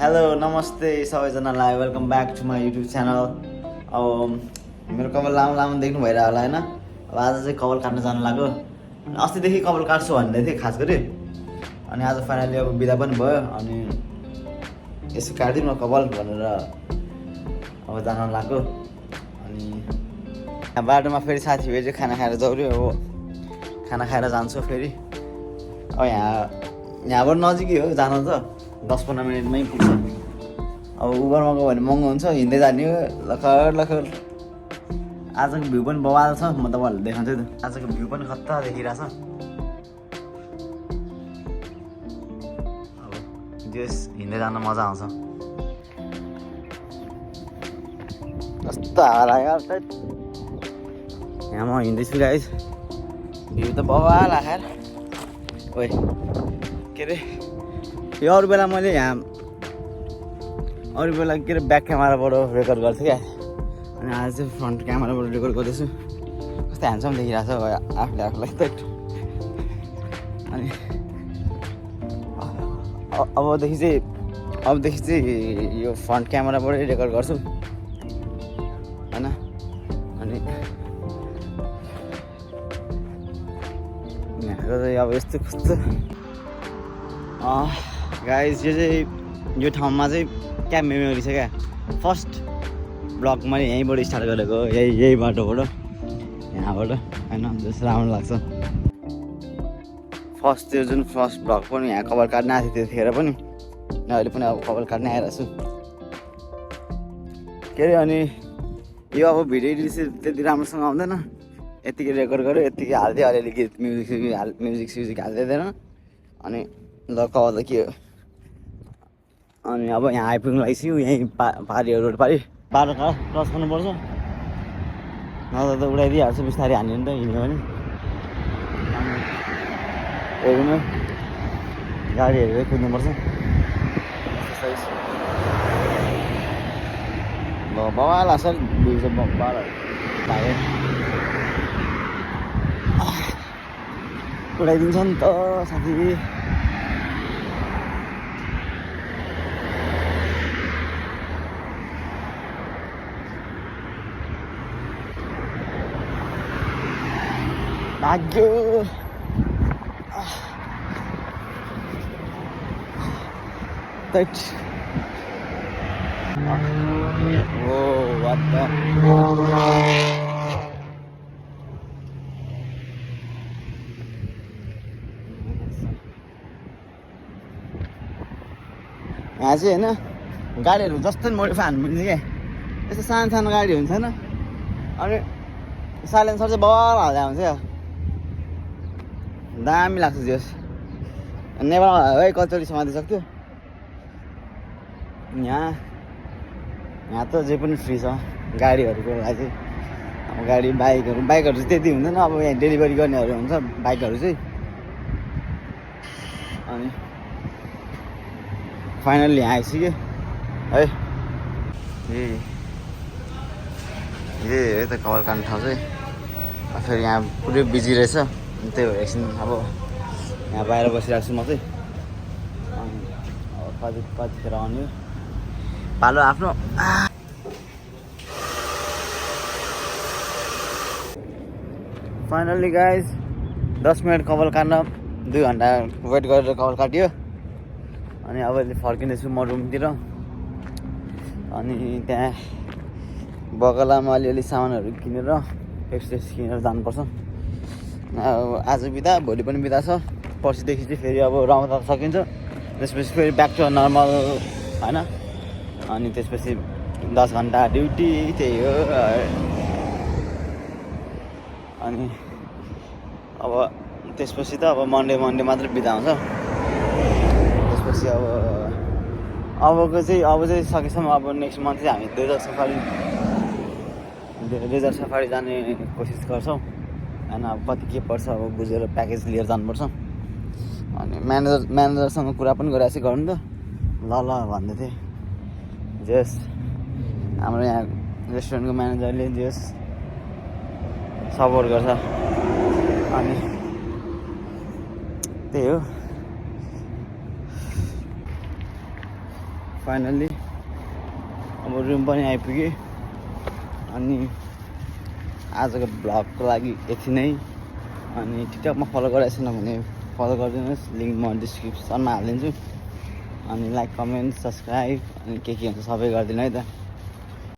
Hello नमस्ते सबैजनालाई welcome back to my YouTube channel. अब मेरो कपाल लामो लामो देख्नु भइरहेको होला होइन। अब आज चाहिँ कपाल काट्न जानु लाग्यो। अस्तिदेखि कपाल काट्छु भन्दै थिएँ खास गरी, अनि आज फाइनली अब बिदा पनि भयो। अनि यसो काटिदिउँ न कपाल भनेर अब जान लाग्यो। अनि यहाँ बाटोमा फेरि साथी भेट्यो, खाना खाएर जाउँ। अब खाना खाएर जान्छु फेरि। अब यहाँबाट नजिकै हो जान त, 10-15 मिनटमै पुग्छ। अब उबरमा गयो भने महँगो हुन्छ, हिँड्दै जाने हो लखर लखर। आजको भ्यू पनि बवाल छ, म तपाईँहरूलाई देखाउँछु त। आजको भ्यू पनि खतरा देखिरहेछ। अब जस हिँड्दै जान मजा आउँछ। कस्तो हावा लाग्यो यहाँ म हिँड्दैछु गाइस। भ्यू त बवाल आखेर। ओइ के अरे यो अरू बेला मैले यहाँ के अरे ब्याक क्यामेराबाट रेकर्ड गर्थेँ क्या, अनि आज चाहिँ फ्रन्ट क्यामेराबाट रेकर्ड गर्दैछु। कस्तो ह्यान्डसम देखिरहेको छ आफूले आफूलाई त। अनि अबदेखि चाहिँ यो फ्रन्ट क्यामेराबाटै रेकर्ड गर्छु होइन। अनि यहाँको चाहिँ अब यस्तो कस्तो गाइस, यो ठाउँमा चाहिँ क्या मेमोरी छ क्या। फर्स्ट ब्लग मैले यहीँबाट स्टार्ट गरेको, यही बाटोबाट, यहाँबाट होइन। जस्तो राम्रो लाग्छ। त्यो जुन फर्स्ट ब्लग पनि यहाँ कपाल काट्न आएको थियो त्यतिखेर पनि, अहिले पनि अब कपाल काट्न आइरहेको छु के अरे। अनि यो अब भिडियो एडिट त्यति राम्रोसँग आउँदैन, यत्तिकै रेकर्ड गऱ्यो, यत्तिकै हाल्थ्यो, अलिअलि गीत म्युजिक हाल्दैन। अनि ल कपाल त के हो। अनि अब यहाँ आइपुग्नु लागिसक्यो, यहीँ पारि रोड पारि बाटो क्रस गर्नुपर्छ, नत्र त उडाइदिइहाल्छ बिस्तारै हान्यो नि त हिँड्यो भने। अनि हेर्नु गाडी हेरेर कुद्नुपर्छ। ल बवाल लाग्छ भ्यू चाहिँ बवाल लाग्यो। उडाइदिन्छ नि त साथी। भाग्यो यहाँ चाहिँ होइन गाडीहरू जस्तो मोडिफाई हान्नु मिल्छ क्या। यस्तो सानो सानो गाडी हुन्छ होइन, अनि साइलेन्सर चाहिँ बवाल हाल्दा हुन्छ क्या, दामी लाग्छ। जस नेपालमा है कतिचोटि समातिसक्थ्यो। यहाँ त जे पनि फ्री छ गाडीहरूको लागि चाहिँ। अब बाइकहरू चाहिँ त्यति हुँदैन। अब यहाँ डेलिभरी गर्नेहरू हुन्छ बाइकहरू चाहिँ। अनि फाइनल्ली यहाँ आइसक्यो है। ए त कपाल काट्ने ठाउँ चाहिँ फेरि यहाँ पुरै बिजी रहेछ। त्यही भएर एकछिन अब यहाँ बाहिर बसिरहेको छु म चाहिँ। अनि अब कतिखेर आउने पालो आफ्नो। फाइनल्ली गाइज 10 मिनट कपाल काट्न 2 घन्टा वेट गरेर कपाल काट्यो। अनि अब फर्किँदैछु म रुमतिर। अनि त्यहाँ बगलामा अलिअलि सामानहरू किनेर पेप्सिस किनेर जानुपर्छ। अब आज बिदा, भोलि पनि बिदा छ। पर्सिदेखि चाहिँ फेरि अब रमाउन सकिन्छ। त्यसपछि फेरि ब्याक टु नर्मल होइन। अनि त्यसपछि 10 घन्टा ड्युटी, त्यही हो। अनि अब त्यसपछि त अब मन्डे मात्र बिदा हुन्छ। त्यसपछि अब चाहिँ सकेसम्म अब नेक्स्ट मन्थ चाहिँ हामी डेजर्ट सफारी जाने कोसिस गर्छौँ होइन। अब कति के पर्छ अब बुझेर प्याकेज लिएर जानुपर्छ। अनि म्यानेजरसँग कुरा पनि गरिरहेको छु गर्नु त। ल भन्दै थिएँ। जस हाम्रो यहाँ रेस्टुरेन्टको म्यानेजरले जस सपोर्ट गर्छ। अनि त्यही हो। फाइनल्ली अब रुम पनि आइपुगेँ। अनि आजको भ्लगको लागि यति नै। अनि टिकटकमा फलो गरेको छैन भने फलो गरिदिनुहोस्, लिङ्क म डिस्क्रिप्सनमा हालिदिन्छु। अनि लाइक कमेन्ट सब्सक्राइब अनि के हुन्छ सबै गरिदिनु है त।